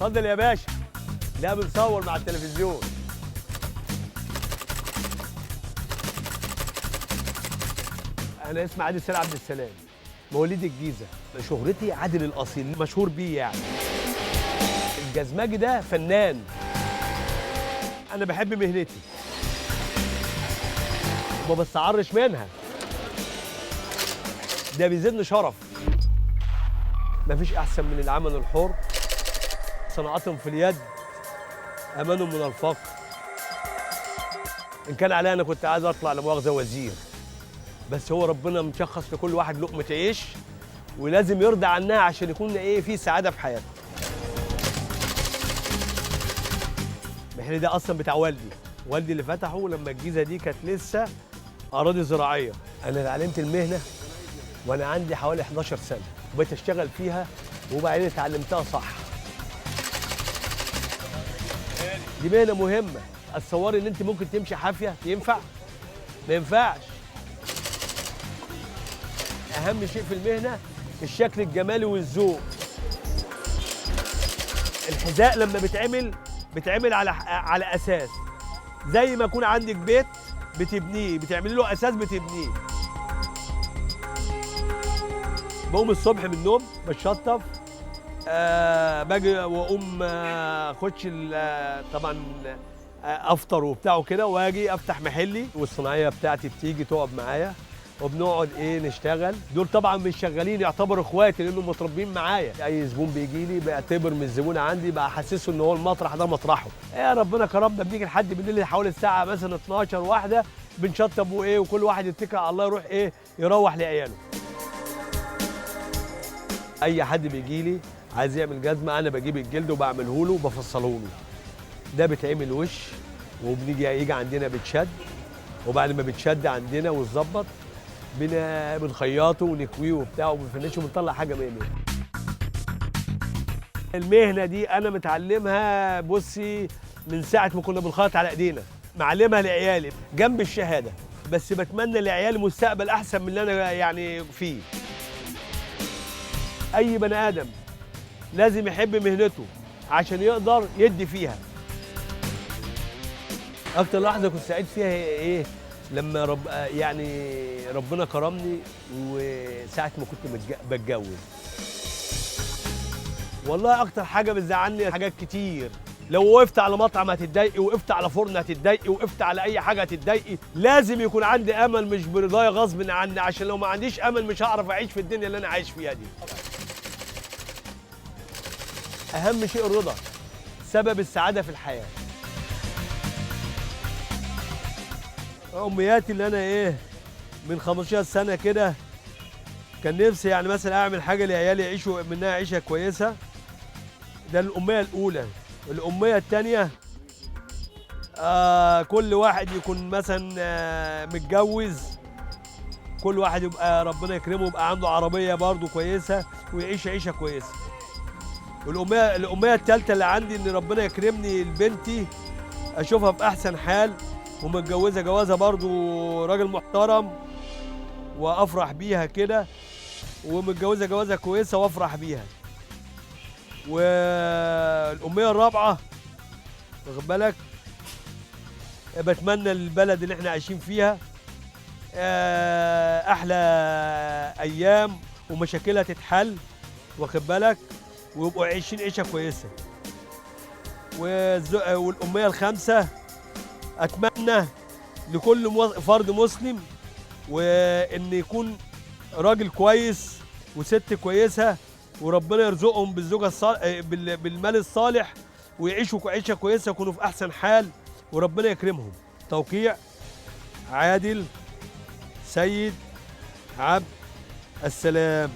اتفضل يا باشا. لا بنصور مع التلفزيون. انا اسمي عادل سيد عبد السلام، مواليد الجيزه. شهرتي عادل الاصيل، مشهور بيه يعني. الجزمجي ده فنان. انا بحب مهنتي وما بستعرش منها، ده بيزيدني شرف. مفيش احسن من العمل الحر، صناعتهم في اليد امانهم من الفقر. ان كان عليا انا كنت عايز اطلع لمؤاخذه وزير، بس هو ربنا مشخص لكل واحد لقمه عيش ولازم يرضى عنها عشان يكون في سعاده في حياته. المحل ده اصلا بتاع والدي اللي فتحه لما الجيزه دي كانت لسه اراضي زراعيه. انا اتعلمت المهنه وانا عندي حوالي 11 سنه، وبقيت اشتغل فيها وبعدين اتعلمتها صح. دي مهنه مهمه. اتصوري ان انت ممكن تمشي حافيه، ينفع؟ ما ينفعش. اهم شيء في المهنه الشكل الجمالي والذوق. الحذاء لما بيتعمل على اساس، زي ما يكون عندك بيت بتبنيه، بتعملي له اساس بتبنيه. بقوم الصبح من النوم بتشطف، باجي واقوم اخش طبعا افطر وبتاع وكده، واجي افتح محلي، والصناعيه بتاعتي بتيجي تقعد معايا وبنقعد نشتغل. دول طبعا مش شغالين، يعتبروا اخواتي لانهم متربيين معايا. اي زبون بيجي لي بعتبر من الزبون عندي، بحسسه ان هو المطرح ده مطرحه. يا ربنا كرمنا، بنيجي لحد بالليل حوالي الساعه مثلا 12 واحده بنشطب وكل واحد يتكل على الله يروح يروح لعياله. اي حد بيجي لي عايز يعمل جزمه، انا بجيب الجلد وبعمله له وبفصله له. ده بيتعمل وش يجي عندنا بتشد، وبعد ما بتشد عندنا وتظبط بنخيطه ونكويه وبتاع وبنفنشه وبنطلع حاجه 100 100. المهنه دي انا متعلمها، بصي، من ساعه ما كنا بنخيط على ايدينا، معلمها لعيالي جنب الشهاده، بس بتمنى لعيالي مستقبل احسن من اللي انا يعني فيه. اي بني ادم لازم يحب مهنته عشان يقدر يدي فيها. اكتر لحظه كنت سعيد فيها هي ايه؟ لما ربنا كرمني وساعه ما كنت بتجوز. والله اكتر حاجه بتزعلني حاجات كتير. لو وقفت على مطعم هتتضايقي، وقفت على فرن هتتضايقي، وقفت على اي حاجه هتتضايقي. لازم يكون عندي امل، مش برضايا غصب عني، عشان لو ما عنديش امل مش هعرف اعيش في الدنيا اللي انا عايش فيها دي. اهم شيء الرضا، سبب السعاده في الحياه. امنياتي اللي انا من 15 سنه كده كان نفسي يعني مثلا اعمل حاجه لعيالي يعيشوا منها عيشه كويسه. ده الامنيه الاولى. الامنيه الثانيه كل واحد يكون مثلا متجوز، كل واحد يبقى ربنا يكرمه يبقى عنده عربيه برضه كويسه ويعيش عيشه كويسه. الامنيه الثالثه اللي عندي ان ربنا يكرمني لبنتي، اشوفها في احسن حال ومتجوزه جوازه برضو راجل محترم وافرح بيها كده، ومتجوزه جوازه كويسه وافرح بيها. والامنيه الرابعه، واخد بالك، بتمنى البلد اللي احنا عايشين فيها احلى ايام ومشاكلها تتحل، واخد بالك، ويبقوا عايشين عيشه كويسه. والامنيه الخامسه، اتمنى لكل فرد مسلم وان يكون راجل كويس وست كويسه، وربنا يرزقهم بالمال الصالح ويعيشوا عيشه كويسه، يكونوا في احسن حال وربنا يكرمهم. توقيع عادل سيد عبد السلام.